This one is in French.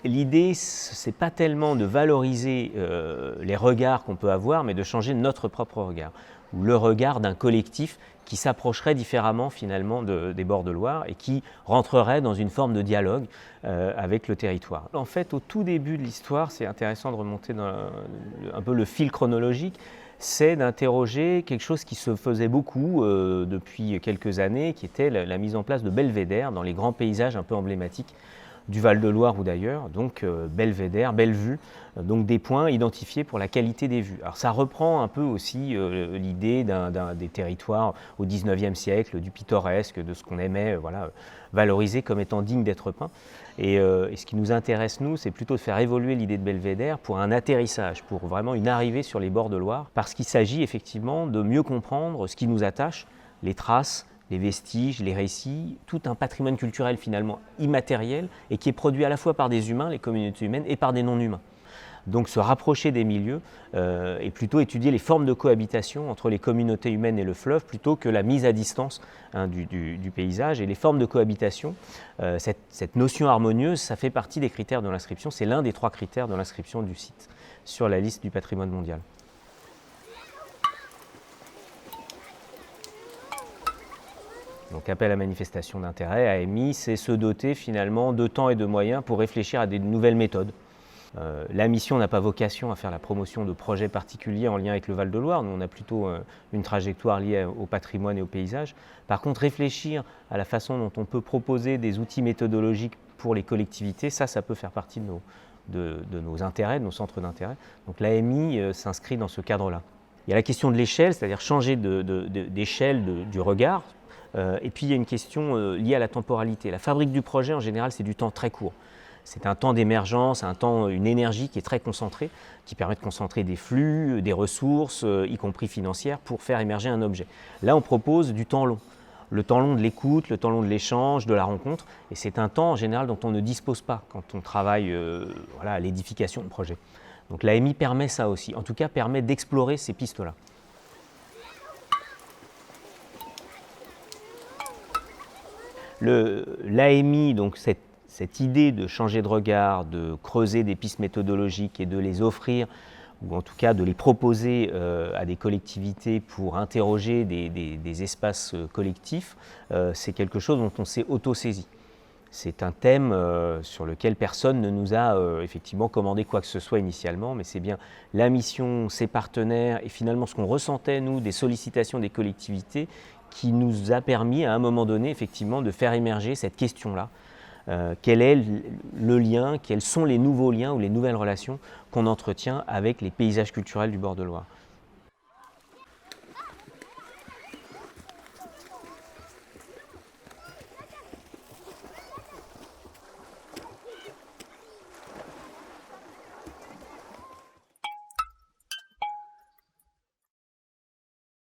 L'idée, c'est pas tellement de valoriser les regards qu'on peut avoir, mais de changer notre propre regard, ou le regard d'un collectif qui s'approcherait différemment finalement des bords de Loire et qui rentrerait dans une forme de dialogue avec le territoire. En fait, au tout début de l'histoire, c'est intéressant de remonter dans un peu le fil chronologique, c'est d'interroger quelque chose qui se faisait beaucoup depuis quelques années, qui était la mise en place de belvédères dans les grands paysages un peu emblématiques du Val-de-Loire ou d'ailleurs, donc belvédère, belle vue, donc des points identifiés pour la qualité des vues. Alors ça reprend un peu aussi l'idée des territoires au XIXe siècle, du pittoresque, de ce qu'on aimait valoriser comme étant digne d'être peint. Et ce qui nous intéresse, nous, c'est plutôt de faire évoluer l'idée de belvédère pour un atterrissage, pour vraiment une arrivée sur les bords de Loire, parce qu'il s'agit effectivement de mieux comprendre ce qui nous attache, les traces, les vestiges, les récits, tout un patrimoine culturel finalement immatériel et qui est produit à la fois par des humains, les communautés humaines, et par des non-humains. Donc se rapprocher des milieux et plutôt étudier les formes de cohabitation entre les communautés humaines et le fleuve plutôt que la mise à distance du paysage. Et les formes de cohabitation, cette notion harmonieuse, ça fait partie des critères de l'inscription, c'est l'un des 3 critères de l'inscription du site sur la liste du patrimoine mondial. Donc appel à manifestation d'intérêt, AMI, c'est se doter finalement de temps et de moyens pour réfléchir à des nouvelles méthodes. La mission n'a pas vocation à faire la promotion de projets particuliers en lien avec le Val-de-Loire. Nous, on a plutôt une trajectoire liée au patrimoine et au paysage. Par contre, réfléchir à la façon dont on peut proposer des outils méthodologiques pour les collectivités, ça peut faire partie de nos intérêts, de nos centres d'intérêt. Donc l'AMI s'inscrit dans ce cadre-là. Il y a la question de l'échelle, c'est-à-dire changer d'échelle du regard. Et puis il y a une question liée à la temporalité. La fabrique du projet, en général, c'est du temps très court. C'est un temps d'émergence, une énergie qui est très concentrée, qui permet de concentrer des flux, des ressources, y compris financières, pour faire émerger un objet. Là, on propose du temps long. Le temps long de l'écoute, le temps long de l'échange, de la rencontre. Et c'est un temps, en général, dont on ne dispose pas quand on travaille à l'édification de projet. Donc l'AMI permet ça aussi, en tout cas permet d'explorer ces pistes-là. L'AMI, donc cette idée de changer de regard, de creuser des pistes méthodologiques et de les offrir, ou en tout cas de les proposer à des collectivités pour interroger des espaces collectifs, c'est quelque chose dont on s'est auto-saisi. C'est un thème sur lequel personne ne nous a effectivement commandé quoi que ce soit initialement, mais c'est bien la mission, ses partenaires et finalement ce qu'on ressentait, nous, des sollicitations des collectivités qui nous a permis à un moment donné effectivement de faire émerger cette question-là. Quel est le lien, quels sont les nouveaux liens ou les nouvelles relations qu'on entretient avec les paysages culturels du bord de Loire.